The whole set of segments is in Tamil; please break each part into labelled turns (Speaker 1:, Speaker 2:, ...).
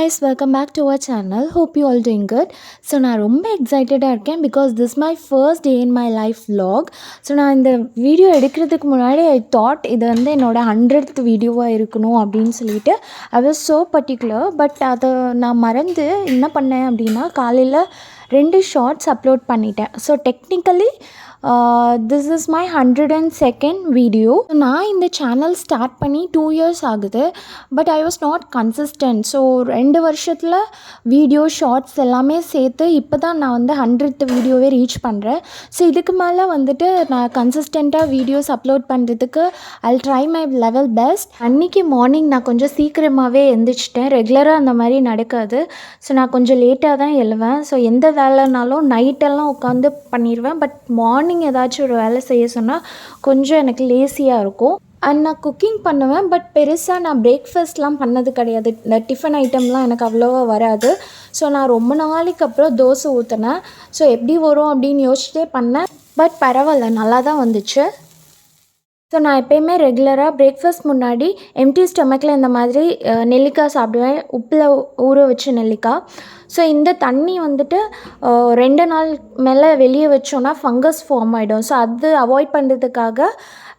Speaker 1: guys, welcome back to our channel. Hope you all doing good. So நான் ரொம்ப எக்ஸைட்டடாக இருக்கேன் because this my first day in my life vlog. So நான் இந்த வீடியோ எடுக்கிறதுக்கு முன்னாடி ஐ தாட் இது வந்து என்னோடய 100th வீடியோவாக இருக்கணும் அப்படின்னு சொல்லிட்டு I was so particular. But அதை நான் மறந்து என்ன பண்ணேன் அப்படின்னா காலையில் 2 ஷார்ட்ஸ் அப்லோட் பண்ணிட்டேன். So technically this is my 102nd video. நான் இந்த சேனல் ஸ்டார்ட் பண்ணி 2 years ஆகுது. But I was not consistent. So 2 வருஷத்தில் வீடியோ ஷார்ட்ஸ் எல்லாமே சேர்த்து இப்போ தான் நான் வந்து 100th வீடியோவே ரீச் பண்ணுறேன். ஸோ இதுக்கு மேலே வந்துட்டு நான் கன்சிஸ்டண்ட்டாக வீடியோஸ் அப்லோட் பண்ணுறதுக்கு I try my level best. அன்றைக்கி மார்னிங் நான் கொஞ்சம் சீக்கிரமாகவே எழுந்திரிச்சிட்டேன். ரெகுலராக அந்த மாதிரி நடக்காது. ஸோ நான் கொஞ்சம் லேட்டாக தான் எழுவேன். ஸோ எந்த வேலைனாலும் நைட்டெல்லாம் உட்காந்து பண்ணிடுவேன். பட் மார்னிங் ஏதாச்சும் ஒரு வேலை செய்ய சொன்னால் கொஞ்சம் எனக்கு லேசியாக இருக்கும். அண்ட் நான் குக்கிங் பண்ணுவேன். பட் பெருசாக நான் பிரேக்ஃபாஸ்ட்லாம் பண்ணது கிடையாது. இந்த டிஃபன் ஐட்டம்லாம் எனக்கு அவ்வளோவா வராது. ஸோ நான் ரொம்ப நாளைக்கு அப்புறம் தோசை ஊற்றினேன். ஸோ எப்படி வரும் அப்படின்னு யோசிச்சிட்டே பண்ணேன். பட் பரவாயில்ல, நல்லா தான் வந்துச்சு. ஸோ நான் எப்போயுமே ரெகுலராக பிரேக்ஃபாஸ்ட் முன்னாடி எம்டி ஸ்டொமக்கில் இந்த மாதிரி நெல்லிக்காய் சாப்பிடுவேன். உப்பில் ஊற வச்ச நெல்லிக்காய். ஸோ இந்த தண்ணி வந்துட்டு 2 நாள் மேலே வெளியே வச்சோன்னா ஃபங்கஸ் ஃபார்ம் ஆகிடும். ஸோ அது அவாய்ட் பண்ணுறதுக்காக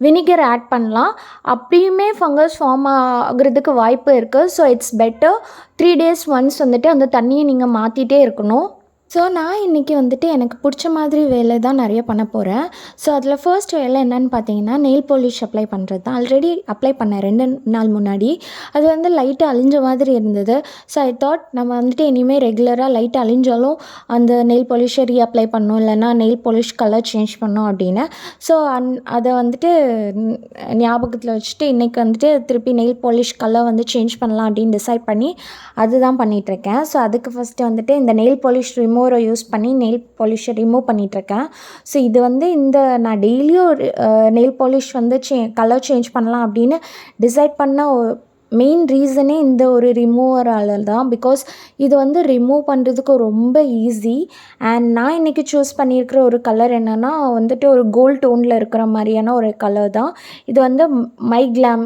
Speaker 1: வினிகர் ஆட் பண்ணலாம். அப்படியுமே ஃபங்கஸ் ஃபார்ம் ஆகிறதுக்கு வாய்ப்பு இருக்குது. So it's better 3 days once வந்துட்டு அந்த தண்ணியை நீங்கள் மாற்றிட்டே இருக்கணும். ஸோ நான் இன்றைக்கி வந்துட்டு எனக்கு பிடிச்ச மாதிரி வேலை தான் நிறைய பண்ண போகிறேன். ஸோ அதில் ஃபர்ஸ்ட் வேலை என்னென்னு பார்த்தீங்கன்னா நெயில் பாலிஷ் அப்ளை பண்ணுறது தான். ஆல்ரெடி அப்ளை பண்ணேன் 2 நாள் முன்னாடி. அது வந்து லைட்டாக அழிஞ்ச மாதிரி இருந்தது. ஸோ ஐ தாட் நம்ம வந்துட்டு இனிமேல் ரெகுலராக லைட்டாக அழிஞ்சாலும் அந்த நெயில் பாலிஷை ரீஅப்ளை பண்ணணும், இல்லைனா நெயில் பாலிஷ் கலர் சேஞ்ச் பண்ணோம் அப்படின்னு. ஸோ அதை வந்துட்டு ஞாபகத்தில் வச்சுட்டு இன்றைக்கி வந்துட்டு திருப்பி நெயில் பாலிஷ் கலர் வந்து சேஞ்ச் பண்ணலாம் அப்படின்னு டிசைட் பண்ணி அதுதான் பண்ணிகிட்ருக்கேன். ஸோ அதுக்கு ஃபஸ்ட்டு வந்துட்டு இந்த நெயில் பாலிஷ் ரிமூவரை யூஸ் பண்ணி நெயில் பாலிஷை ரிமூவ் பண்ணிகிட்ருக்கேன். ஸோ இது வந்து நான் டெய்லியும் ஒரு நெயில் பாலிஷ் வந்து கலர் சேஞ்ச் பண்ணலாம் அப்படின்னு டிசைட் பண்ண மெயின் ரீசனே இந்த ஒரு ரிமூவரால் தான். பிகாஸ் இது வந்து ரிமூவ் பண்ணுறதுக்கு ரொம்ப ஈஸி. அண்ட் நான் இன்றைக்கி சூஸ் பண்ணியிருக்கிற ஒரு கலர் என்னென்னா வந்துட்டு ஒரு கோல்ட் டோனில் இருக்கிற மாதிரியான ஒரு கலர் தான். இது வந்து மை கிளாம்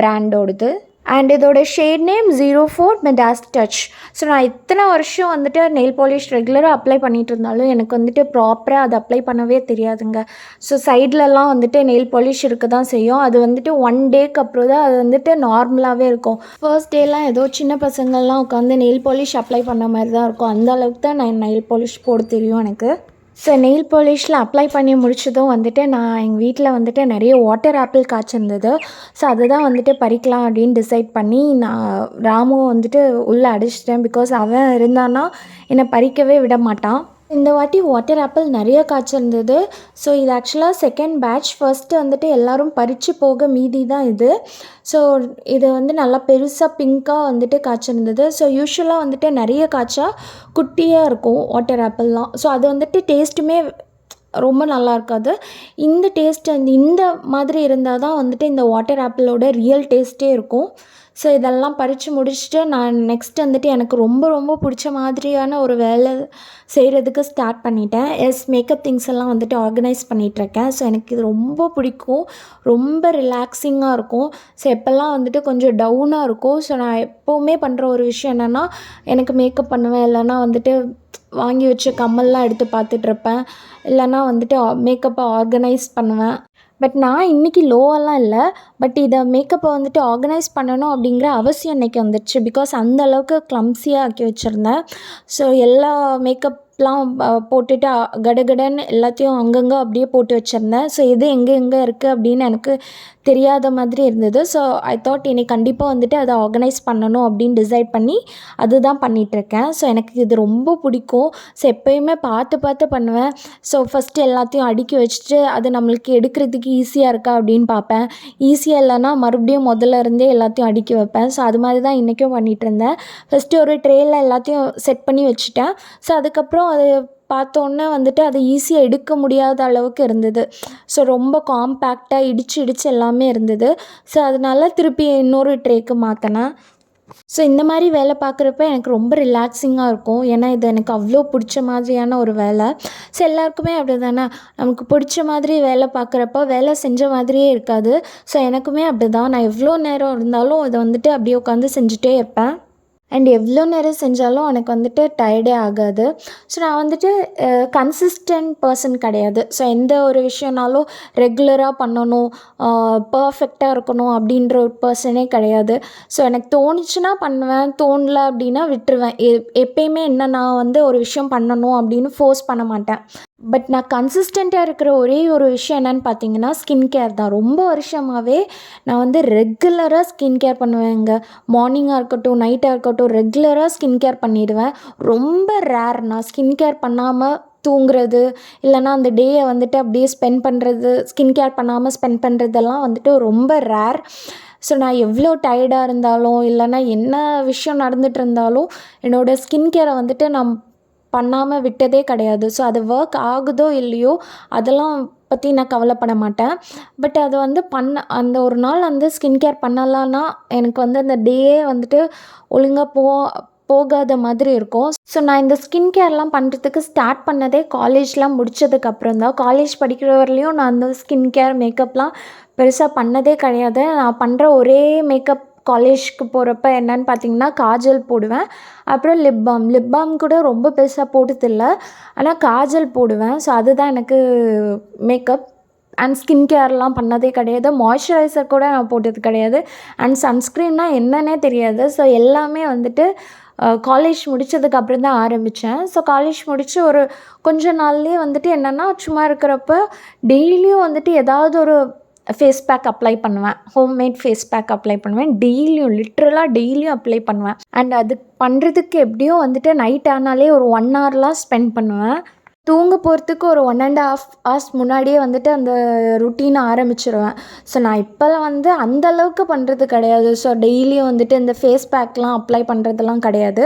Speaker 1: பிராண்டோடது. அண்ட் இதோட shade name 04 Midas Touch. So நான் இத்தனை வருஷம் வந்துட்டு நெயில் பாலிஷ் ரெகுலராக அப்ளை பண்ணிகிட்டு இருந்தாலும் எனக்கு வந்துட்டு ப்ராப்பராக அதை அப்ளை பண்ணவே தெரியாதுங்க. ஸோ சைட்லலாம் வந்துட்டு நெயில் பாலிஷ் இருக்க தான் செய்யும். அது வந்துட்டு 1 டேக்கு அப்புறம் தான் அது வந்துட்டு நார்மலாகவே இருக்கும். ஃபர்ஸ்ட் டேலாம் ஏதோ சின்ன பசங்கள்லாம் உட்காந்து நெயில் பாலிஷ் அப்ளை பண்ண மாதிரி தான் இருக்கும். அந்த அளவுக்கு தான் நான் நெயில் பாலிஷ் போட தெரியும் எனக்கு. ஸோ நெயில் பாலிஷில் அப்ளை பண்ணி முடிச்சதும் வந்துட்டு நான் எங்கள் வீட்டில் வந்துட்டு நிறைய வாட்டர் ஆப்பிள் காய்ச்சிருந்தது. ஸோ அதை தான் வந்துட்டு பறிக்கலாம் அப்படின்னு டிசைட் பண்ணி நான் ராமுவை வந்துட்டு உள்ளே அடிச்சிட்டேன். பிகாஸ் அவன் இருந்தான்னா என்னை பறிக்கவே விட மாட்டான். இந்த வாட்டி வாட்டர் ஆப்பிள் நிறைய காய்ச்சிருந்தது. ஸோ இது ஆக்சுவலாக செகண்ட் பேட்ச். ஃபர்ஸ்ட்டு வந்துட்டு எல்லோரும் பறித்து போக மீதி தான் இது. ஸோ இது வந்து நல்லா பெருசாக பிங்க்காக வந்துட்டு காய்ச்சிருந்தது. ஸோ யூஸ்வலாக வந்துட்டு நிறைய காய்ச்சா குட்டியாக இருக்கும் வாட்டர் ஆப்பிள்லாம். ஸோ அது வந்துட்டு டேஸ்ட்டுமே ரொம்ப நல்லா இருக்காது. இந்த டேஸ்ட் இந்த மாதிரி இருந்தால் தான் வந்துட்டு இந்த வாட்டர் ஆப்பிளோட ரியல் டேஸ்ட்டே இருக்கும். ஸோ இதெல்லாம் பறித்து முடிச்சுட்டு நான் நெக்ஸ்ட் வந்துட்டு எனக்கு ரொம்ப ரொம்ப பிடிச்ச மாதிரியான ஒரு வேலை செய்கிறதுக்கு ஸ்டார்ட் பண்ணிட்டேன். மேக்கப் திங்ஸ் எல்லாம் வந்துட்டு ஆர்கனைஸ் பண்ணிகிட்ருக்கேன். ஸோ எனக்கு இது ரொம்ப பிடிக்கும். ரொம்ப ரிலாக்ஸிங்காக இருக்கும். ஸோ எப்போல்லாம் வந்துட்டு கொஞ்சம் டவுனாக இருக்கும். ஸோ நான் எப்போவுமே பண்ணுற ஒரு விஷயம் என்னென்னா எனக்கு மேக்கப் பண்ணுவேன். இல்லைனா வந்துட்டு வாங்கி வச்ச கம்மல்லாம் எடுத்து பார்த்துட்ருப்பேன். இல்லைனா வந்துட்டு மேக்கப்பை ஆர்கனைஸ் பண்ணுவேன். பட் நான் இன்றைக்கி லோவெல்லாம் இல்லை. பட் இதை மேக்கப்பை வந்துட்டு ஆர்கனைஸ் பண்ணணும் அப்படிங்கிற அவசியம் இன்றைக்கி வந்துடுச்சு. பிகாஸ் அந்த அளவுக்கு க்ளம்ஸியாக ஆக்கி வச்சுருந்தேன். ஸோ எல்லா மேக்கப்லாம் போட்டுட்டு கடகடன்னு எல்லாத்தையும் அங்கங்கே அப்படியே போட்டு வச்சுருந்தேன். ஸோ எது எங்கே இருக்குது அப்படின்னு எனக்கு தெரியாத மாதிரி இருந்தது. ஸோ ஐ தாட் இன்னைக்கு கண்டிப்பாக வந்துட்டு அதை ஆர்கனைஸ் பண்ணணும் அப்படின்னு டிசைட் பண்ணி அதுதான் பண்ணிகிட்ருக்கேன். ஸோ எனக்கு இது ரொம்ப பிடிக்கும். ஸோ எப்போயுமே பார்த்து பண்ணுவேன். ஸோ ஃபஸ்ட்டு எல்லாத்தையும் அடுக்கி வச்சுட்டு அது நம்மளுக்கு எடுக்கிறதுக்கு ஈஸியாக இருக்கா அப்படின்னு பார்ப்பேன். ஈஸியாக இல்லைன்னா மறுபடியும் முதல்ல இருந்தே எல்லாத்தையும் அடுக்கி வைப்பேன். ஸோ அது மாதிரி தான் இன்றைக்கும் பண்ணிகிட்ருந்தேன். ஃபஸ்ட்டு ஒரு ட்ரேயில் எல்லாத்தையும் செட் பண்ணி வச்சுட்டேன். ஸோ அதுக்கப்புறம் அது பார்த்தோன்னே வந்துட்டு அதை ஈஸியாக எடுக்க முடியாத அளவுக்கு இருந்தது. ஸோ ரொம்ப காம்பேக்டாக இடித்து எல்லாமே இருந்தது. ஸோ அதனால திருப்பி இன்னொரு ட்ரேக்கு மாற்றினேன். ஸோ இந்த மாதிரி வேலை பார்க்குறப்ப எனக்கு ரொம்ப ரிலாக்ஸிங்காக இருக்கும். ஏன்னா இது எனக்கு அவ்வளோ பிடிச்ச மாதிரியான ஒரு வேலை. ஸோ எல்லாருக்குமே அப்படி தானே, நமக்கு பிடிச்ச மாதிரி வேலை பார்க்குறப்ப வேலை செஞ்ச மாதிரியே இருக்காது. ஸோ எனக்குமே அப்படி தான். நான் எவ்வளோ நேரம் இருந்தாலும் இதை வந்துட்டு அப்படியே உட்காந்து செஞ்சுட்டே இருப்பேன். அண்ட் எவ்வளோ நேரம் செஞ்சாலும் எனக்கு வந்துட்டு டயர்டே ஆகாது. ஸோ நான் வந்துட்டு கன்சிஸ்டன்ட் பர்சன் கிடையாது. ஸோ எந்த ஒரு விஷயம்னாலும் ரெகுலராக பண்ணணும், பர்ஃபெக்டாக இருக்கணும் அப்படின்ற ஒரு பர்சனே கிடையாது. ஸோ எனக்கு தோணுச்சுன்னா பண்ணுவேன், தோணல அப்படின்னா விட்டுருவேன். எப்பயுமே என்ன நான் வந்து ஒரு விஷயம் பண்ணணும் அப்படின்னு ஃபோர்ஸ் பண்ண மாட்டேன். பட் நான் கன்சிஸ்டண்ட்டாக இருக்கிற ஒரே ஒரு விஷயம் என்னென்னு பார்த்தீங்கன்னா, ஸ்கின் கேர் தான். ரொம்ப வருஷமாகவே நான் வந்து ரெகுலராக ஸ்கின் கேர் பண்ணுவேங்க. மார்னிங்காக இருக்கட்டும், நைட்டாக இருக்கட்டும், ரெகுலராக ஸ்கின் கேர் பண்ணிடுவேன். ரொம்ப ரேர் நான் ஸ்கின் கேர் பண்ணாமல் தூங்குறது, இல்லைனா அந்த டேயை வந்துட்டு அப்படியே ஸ்பெண்ட் பண்ணுறது, ஸ்கின் கேர் பண்ணாமல் ஸ்பெண்ட் பண்ணுறதெல்லாம் வந்துட்டு ரொம்ப ரேர். ஸோ நான் எவ்வளோ டயர்டாக இருந்தாலும், இல்லைனா என்ன விஷயம் நடந்துகிட்டு இருந்தாலும், என்னோடய ஸ்கின் கேரை வந்துட்டு நான் பண்ணாமல் விட்டதே கிடையாது. ஸோ அது ஒர்க் ஆகுதோ இல்லையோ அதெல்லாம் பற்றி நான் கவலைப்பட மாட்டேன். பட் அது வந்து அந்த ஒரு நாள் வந்து ஸ்கின் கேர் பண்ணலான்னா எனக்கு வந்து அந்த டேயே வந்துட்டு ஒழுங்காக போகாத மாதிரி இருக்கும். ஸோ நான் இந்த ஸ்கின் கேர்லாம் பண்ணுறதுக்கு ஸ்டார்ட் பண்ணதே காலேஜ்லாம் முடித்ததுக்கப்புறம் தான். காலேஜ் படிக்கிற வரலையும் நான் அந்த ஸ்கின் கேர், மேக்கப்லாம் பெருசாக பண்ணதே கிடையாது. நான் பண்ணுற ஒரே மேக்கப் காலேஜ்க்கு போகிறப்ப என்னன்னு பார்த்தீங்கன்னா, காஜல் போடுவேன். அப்புறம் லிப் பாம் கூட ரொம்ப பெருசாக போட்டதில்ல. ஆனால் காஜல் போடுவேன். ஸோ அதுதான் எனக்கு மேக்கப். அண்ட் ஸ்கின் கேர்லாம் பண்ணதே கிடையாது. மாய்ஸ்சரைசர் கூட நான் போட்டது கிடையாது. அண்ட் சன்ஸ்க்ரீன்னா என்னன்னே தெரியாது. ஸோ எல்லாமே வந்துட்டு காலேஜ் முடித்ததுக்கப்புறம் தான் ஆரம்பித்தேன். ஸோ காலேஜ் முடித்து ஒரு கொஞ்ச நாள்லேயே வந்துட்டு என்னென்னா, சும்மா இருக்கிறப்ப டெய்லியும் வந்துட்டு ஏதாவது ஒரு ஃபேஸ் பேக் அப்ளை பண்ணுவேன். ஹோம்மேட் ஃபேஸ் பேக் அப்ளை பண்ணுவேன். லிட்ரலாக டெய்லியும் அப்ளை பண்ணுவேன். அண்ட் அது பண்ணுறதுக்கு எப்படியும் வந்துட்டு நைட் ஆனாலே ஒரு 1 ஹவர்லாம் ஸ்பெண்ட் பண்ணுவேன். தூங்க போகிறதுக்கு ஒரு 1.5 ஹவர்ஸ் முன்னாடியே வந்துட்டு அந்த ருட்டீனை ஆரம்பிச்சிருவேன். ஸோ நான் இப்போலாம் வந்து அந்த அளவுக்கு பண்ணுறது கிடையாது. ஸோ டெய்லியும் வந்துட்டு இந்த ஃபேஸ் பேக்லாம் அப்ளை பண்ணுறதெல்லாம் கிடையாது.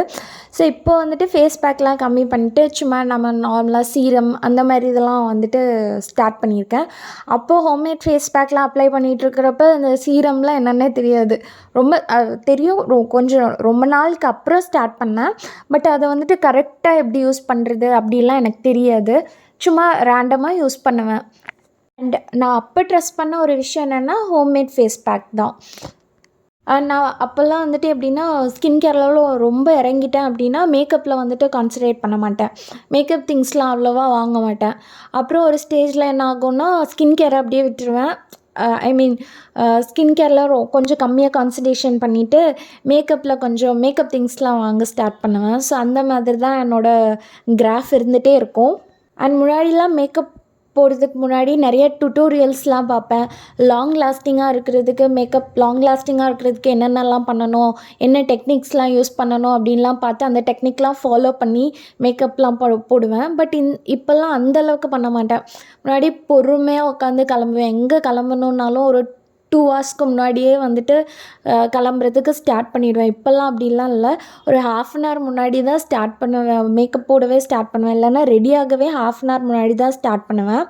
Speaker 1: ஸோ இப்போ வந்துட்டு ஃபேஸ் பேக்லாம் கம்மி பண்ணிட்டு சும்மா நம்ம நார்மலாக சீரம் அந்த மாதிரி இதெல்லாம் வந்துட்டு ஸ்டார்ட் பண்ணியிருக்கேன். அப்போது ஹோம்மேட் ஃபேஸ் பேக்லாம் அப்ளை பண்ணிகிட்ருக்கிறப்ப இந்த சீரம்லாம் என்னென்னே தெரியாது. ரொம்ப தெரியும், கொஞ்சம் ரொம்ப நாளுக்கு அப்புறம் ஸ்டார்ட் பண்ணேன். பட் அதை வந்துட்டு கரெக்டாக எப்படி யூஸ் பண்ணுறது அப்படிலாம் எனக்கு தெரியாது. சும்மா ரேண்டமாக யூஸ் பண்ணுவேன். அண்ட் நான் அப்போ ட்ரஸ்ட் பண்ண ஒரு விஷயம் என்னென்னா, ஹோம்மேட் ஃபேஸ் பேக் தான். நான் அப்போல்லாம் வந்துட்டு எப்படின்னா, ஸ்கின் கேரில் ரொம்ப இறங்கிட்டேன் அப்படின்னா, மேக்கப்பில் வந்துட்டு கான்சன்ட்ரேட் பண்ண மாட்டேன். மேக்கப் திங்ஸ்லாம் அவ்வளோவா வாங்க மாட்டேன். அப்புறம் ஒரு ஸ்டேஜில் என்ன ஆகும்னா, ஸ்கின் கேரை அப்படியே விட்டுருவேன். ஐ மீன் ஸ்கின் கேரில் கொஞ்சம் கம்மியாக கான்சன்ட்ரேஷன் பண்ணிவிட்டு, மேக்கப்பில் கொஞ்சம் மேக்கப் திங்ஸ்லாம் வாங்க ஸ்டார்ட் பண்ணுவேன். ஸோ அந்த மாதிரி தான் என்னோடய கிராஃப் இருந்துகிட்டே இருக்கும். அண்ட் முன்னாடிலாம் மேக்கப் போடுறதுக்கு முன்னாடி நிறைய டுட்டோரியல்ஸ்லாம் பார்ப்பேன். லாங் லாஸ்டிங்காக இருக்கிறதுக்கு என்னென்னலாம் பண்ணணும், என்ன டெக்னிக்ஸ்லாம் யூஸ் பண்ணணும் அப்படின்லாம் பார்த்து அந்த டெக்னிக்லாம் ஃபாலோ பண்ணி மேக்கப்லாம் போடுவேன். பட் இப்போல்லாம் அந்தளவுக்கு பண்ண மாட்டேன். முன்னாடி பொறுமையாக உட்காந்து கிளம்புவேன். எங்கே கிளம்பணுன்னாலும் ஒரு 2 ஹவர்ஸ்க்கு முன்னாடியே வந்துட்டு கிளம்புறதுக்கு ஸ்டார்ட் பண்ணிடுவேன். இப்போல்லாம் அப்படிலாம் இல்லை. ஒரு 1/2 அன் ஹவர் முன்னாடி தான் ஸ்டார்ட் பண்ணுவேன். மேக்கப் போடவே ஸ்டார்ட் பண்ணுவேன். இல்லைனா ரெடியாகவே 1/2 அன் ஹவர் முன்னாடி தான் ஸ்டார்ட் பண்ணுவேன்.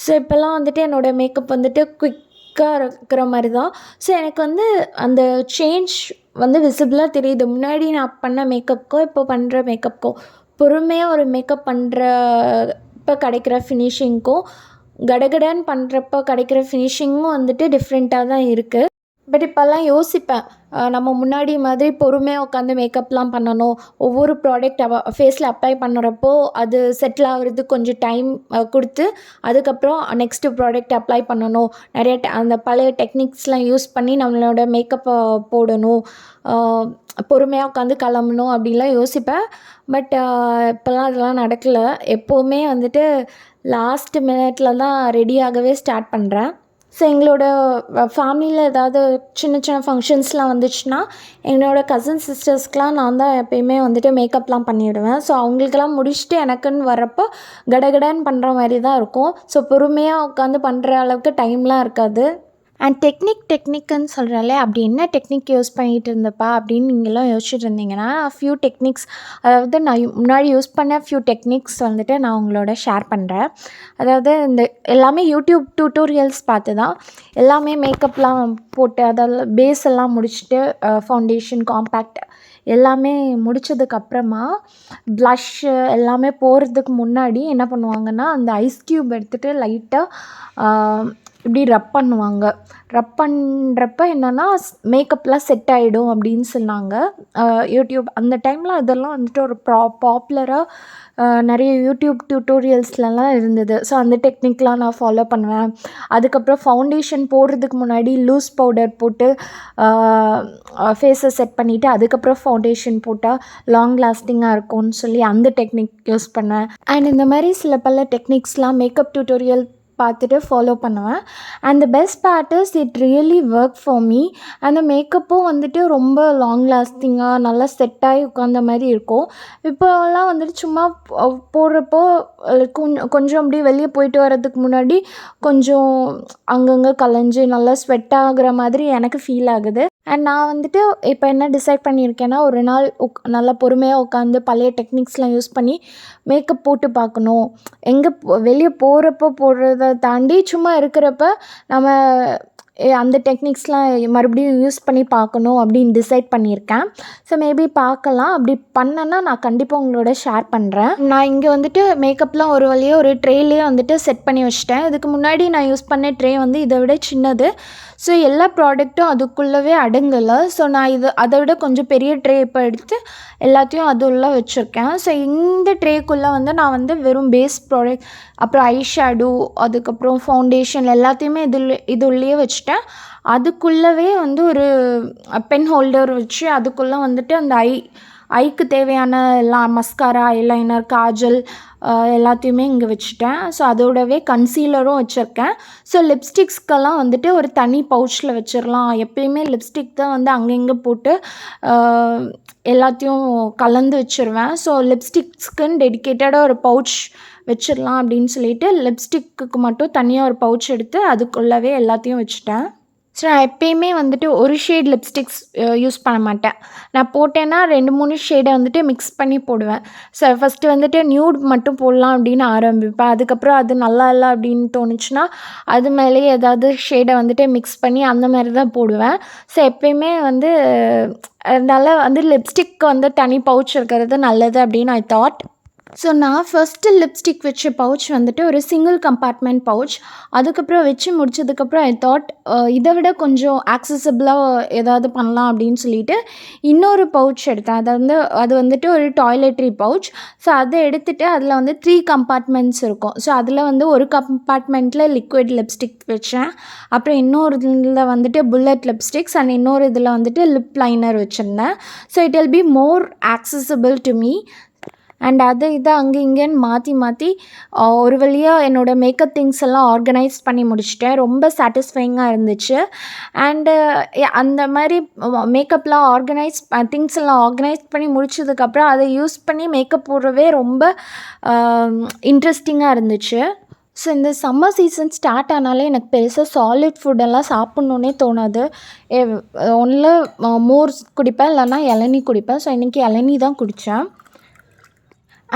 Speaker 1: ஸோ இப்போல்லாம் வந்துட்டு என்னோடய மேக்கப் வந்துட்டு குயிக்காக இருக்கிற மாதிரி தான். ஸோ எனக்கு வந்து அந்த சேஞ்ச் வந்து விசிபிளாக தெரியுது. முன்னாடி நான் பண்ண மேக்கப்புக்கோ இப்போ பண்ணுற மேக்கப்புக்கோ, பொறுமையாக ஒரு மேக்கப் பண்ணுறப்ப கிடைக்கிற ஃபினிஷிங்க்கும், கடகடன்னு பண்ணுறப்ப கிடைக்கிற ஃபினிஷிங்கும் வந்துட்டு டிஃப்ரெண்ட்டாக தான் இருக்குது. பட் இப்போல்லாம் யோசிப்பேன், நம்ம முன்னாடி மாதிரி பொறுமையாக உட்காந்து மேக்கப்லாம் பண்ணணும். ஒவ்வொரு ப்ராடக்ட் ஃபேஸில் அப்ளை பண்ணுறப்போ அது செட்டில் ஆகுறதுக்கு கொஞ்சம் டைம் கொடுத்து, அதுக்கப்புறம் நெக்ஸ்ட்டு ப்ராடக்ட் அப்ளை பண்ணணும். நிறைய அந்த பழைய டெக்னிக்ஸ்லாம் யூஸ் பண்ணி நம்மளோட மேக்கப்பை போடணும். பொறுமையாக உட்காந்து கிளம்பணும் அப்படின்லாம் யோசிப்பேன். பட் இப்போல்லாம் அதெல்லாம் நடக்கலை. எப்போவுமே வந்துட்டு லாஸ்ட் மினிட்ல தான் ரெடியாகவே ஸ்டார்ட் பண்ணுறேன். ஸோ எங்களோட ஃபேமிலியில் ஏதாவது சின்ன சின்ன ஃபங்க்ஷன்ஸ்லாம் வந்துச்சுன்னா, என்னோடய கசின் சிஸ்டர்ஸ்க்கெலாம் நான் தான் எப்பயுமே வந்துட்டு மேக்கப்லாம் பண்ணிவிடுவேன். ஸோ அவங்களுக்கெல்லாம் முடிச்சுட்டு எனக்குன்னு வரப்போ கடகடன்னு பண்ணுற மாதிரி தான் இருக்கும். ஸோ பொறுமையாக உட்காந்து பண்ணுற அளவுக்கு டைம்லாம் இருக்காது. அண்ட் டெக்னிக்குன்னு சொல்கிறாலே, அப்படி என்ன டெக்னிக் யூஸ் பண்ணிகிட்டு இருந்தப்பா அப்படின்னு நீங்களாம் யோசிச்சுட்டு இருந்தீங்கன்னா, ஃபியூ டெக்னிக்ஸ், அதாவது நான் முன்னாடி யூஸ் பண்ண ஃபியூ டெக்னிக்ஸ் வந்துட்டு நான் உங்களோட ஷேர் பண்ணுறேன். அதாவது இந்த எல்லாமே யூடியூப் டியூட்டோரியல்ஸ் பார்த்து தான் எல்லாமே மேக்கப்லாம் போட்டு அதெல்லாம் பேஸ் எல்லாம் முடிச்சுட்டு, ஃபவுண்டேஷன், காம்பேக்ட் எல்லாமே முடித்ததுக்கப்புறமா ப்ளஷ்ஷு எல்லாமே போடுறதுக்கு முன்னாடி என்ன பண்ணுவாங்கன்னா, அந்த ஐஸ் க்யூப் எடுத்துகிட்டு லைட்டாக இப்படி ரப் பண்ணுவாங்க. ரப் பண்ணுறப்ப என்னென்னா மேக்கப்லாம் செட் ஆகிடும் அப்படின்னு சொன்னாங்க. யூடியூப் அந்த டைமில் அதெல்லாம் வந்துட்டு ஒரு பாப்புலராக நிறைய யூடியூப் டியூட்டோரியல்ஸ்லலாம் இருந்தது. ஸோ அந்த டெக்னிக்லாம் நான் ஃபாலோ பண்ணுவேன். அதுக்கப்புறம் ஃபவுண்டேஷன் போடுறதுக்கு முன்னாடி லூஸ் பவுடர் போட்டு ஃபேஸை செட் பண்ணிவிட்டு அதுக்கப்புறம் ஃபவுண்டேஷன் போட்டால் லாங் லாஸ்டிங்காக இருக்கும்னு சொல்லி அந்த டெக்னிக் யூஸ் பண்ணுவேன். அண்ட் இந்த மாதிரி சில பல டெக்னிக்ஸ்லாம் மேக்கப் டியூட்டோரியல் பார்த்துட்டு ஃபாலோ பண்ணுவேன். And the best part is it really work for me. அந்த மேக்கப்பும் வந்துட்டு ரொம்ப லாங் லாஸ்டிங்காக நல்லா செட் ஆகி உட்காந்த மாதிரி இருக்கும். இப்போலாம் வந்துட்டு சும்மா போடுறப்போ கொஞ்சம் அப்படியே வெளியே போயிட்டு வர்றதுக்கு முன்னாடி கொஞ்சம் அங்கங்கே கலைஞ்சி நல்லா ஸ்வெட் ஆகுற மாதிரி எனக்கு ஃபீல் ஆகுது. அண்ட் நான் வந்துட்டு இப்போ என்ன டிசைட் பண்ணியிருக்கேன்னா, ஒரு நாள் நல்லா பொறுமையாக உட்காந்து பழைய டெக்னிக்ஸ்லாம் யூஸ் பண்ணி மேக்கப் போட்டு பார்க்கணும். எங்கே வெளியே போகிறப்போ போடுறத தாண்டி சும்மா இருக்கிறப்ப நம்ம அந்த டெக்னிக்ஸ்லாம் மறுபடியும் யூஸ் பண்ணி பார்க்கணும் அப்படின்னு டிசைட் பண்ணியிருக்கேன். ஸோ மேபி பார்க்கலாம். அப்படி பண்ணேன்னா நான் கண்டிப்பாக உங்களோட ஷேர் பண்ணுறேன். நான் இங்கே வந்துட்டு மேக்கப்லாம் ஒரு வழியாக ஒரு ட்ரேலேயே வந்துட்டு செட் பண்ணி வச்சிட்டேன். இதுக்கு முன்னாடி நான் யூஸ் பண்ண ட்ரே வந்து இதை விட சின்னது. ஸோ எல்லா ப்ராடக்ட்டும் அதுக்குள்ளவே அடங்கலை. ஸோ நான் அதை விட கொஞ்சம் பெரிய ட்ரே இப்போ எடுத்து எல்லாத்தையும் அது உள்ளே வச்சுருக்கேன். ஸோ இந்த ட்ரேக்குள்ளே வந்து நான் வந்து வெறும் பேஸ் ப்ராடக்ட், அப்புறம் ஐ ஷேடோ, அதுக்கப்புறம் ஃபவுண்டேஷன் எல்லாத்தையுமே இது உள்ளேயே வச்சுட்டேன். அதுக்குள்ளவே வந்து ஒரு பென் ஹோல்டர் வச்சு அதுக்குள்ளே வந்துட்டு அந்த ஐக்கு தேவையான எல்லாம் மஸ்காரா, ஐலைனர், காஜல் எல்லாத்தையுமே இங்கே வச்சுட்டேன். ஸோ அதோடவே கன்சீலரும் வச்சுருக்கேன். ஸோ லிப்ஸ்டிக்ஸ்க்கெல்லாம் வந்துட்டு ஒரு தனி பவுச்சில் வச்சிடலாம். எப்பயுமே லிப்ஸ்டிக் தான் வந்து அங்கங்கே போட்டு எல்லாத்தையும் கலந்து வச்சுருவேன். ஸோ லிப்ஸ்டிக்ஸ்க்குன்னு டெடிக்கேட்டடாக ஒரு பவுச் வச்சிடலாம் அப்படின்னு சொல்லிட்டு லிப்ஸ்டிக்கு மட்டும் தனியாக ஒரு பவுச் எடுத்து அதுக்குள்ளவே எல்லாத்தையும் வச்சுட்டேன். ஸோ நான் எப்பயுமே வந்துட்டு ஒரு ஷேட் லிப்ஸ்டிக்ஸ் யூஸ் பண்ண மாட்டேன். நான் போட்டேன்னா 2-3 ஷேடை வந்துட்டு மிக்ஸ் பண்ணி போடுவேன். ஸோ ஃபஸ்ட்டு வந்துட்டு நியூட் மட்டும் போடலாம் அப்படின்னு ஆரம்பிப்பேன். அதுக்கப்புறம் அது நல்லா இல்லை அப்படின்னு தோணுச்சுன்னா அது மேலேயே ஏதாவது ஷேடை வந்துட்டு மிக்ஸ் பண்ணி அந்த மாதிரி தான் போடுவேன். ஸோ எப்பயுமே வந்து அதனால் வந்து லிப்ஸ்டிக் வந்து தனி பவுச் இருக்கிறது நல்லது அப்படின்னு ஐ தாட். ஸோ நான் ஃபஸ்ட்டு லிப்ஸ்டிக் வச்ச பவுச் வந்துட்டு ஒரு சிங்கிள் கம்பார்ட்மெண்ட் பவுச். அதுக்கப்புறம் வச்சு முடிச்சதுக்கப்புறம் ஐ தாட் இதை விட கொஞ்சம் ஆக்சசபிளாக ஏதாவது பண்ணலாம் அப்படின்னு சொல்லிட்டு இன்னொரு பவுச் எடுத்தேன். அது வந்துட்டு ஒரு டாய்லெட்ரி பவுச். ஸோ அதை எடுத்துகிட்டு அதில் வந்து 3 கம்பார்ட்மெண்ட்ஸ் இருக்கும். ஸோ அதில் வந்து ஒரு கம்பார்ட்மெண்ட்டில் லிக்விட் லிப்ஸ்டிக் வச்சேன். அப்புறம் இன்னொரு இதில் வந்துட்டு புல்லட் லிப்ஸ்டிக்ஸ் அண்ட் இன்னொரு இதில் வந்துட்டு லிப் லைனர் வச்சுருந்தேன். So it will be more accessible to me. And இதை அங்கே இங்கேன்னு மாற்றி ஒரு வழியாக என்னோடய மேக்கப் திங்ஸ் எல்லாம் ஆர்கனைஸ் பண்ணி முடிச்சிட்டேன். ரொம்ப சாட்டிஸ்ஃபைங்காக இருந்துச்சு. அண்டு அந்த மாதிரி மேக்கப்லாம் திங்ஸ் எல்லாம் ஆர்கனைஸ் பண்ணி முடிச்சதுக்கப்புறம் அதை யூஸ் பண்ணி மேக்கப் போடுறவே ரொம்ப இன்ட்ரெஸ்டிங்காக இருந்துச்சு. ஸோ இந்த சம்மர் சீசன் ஸ்டார்ட் ஆனாலே எனக்கு பெருசாக சாலிட் ஃபுட்டெல்லாம் சாப்பிட்ணுன்னே தோணாது. ஒன்றில் மோர் குடிப்பேன், இல்லைன்னா இளநீ குடிப்பேன். ஸோ இன்றைக்கி இளநீ தான் குடித்தேன்.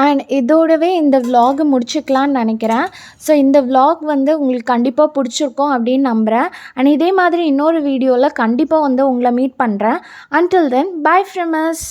Speaker 1: அண்ட் இதோடவே இந்த விலாகை முடிச்சுக்கலான்னு நினைக்கிறேன். ஸோ இந்த விலாக் வந்து உங்களுக்கு கண்டிப்பாக பிடிச்சிருக்கும் அப்படின்னு நம்புகிறேன். அண்ட் இதே மாதிரி இன்னொரு வீடியோவில் கண்டிப்பாக வந்து உங்களை மீட் பண்ணுறேன். Until then by from us.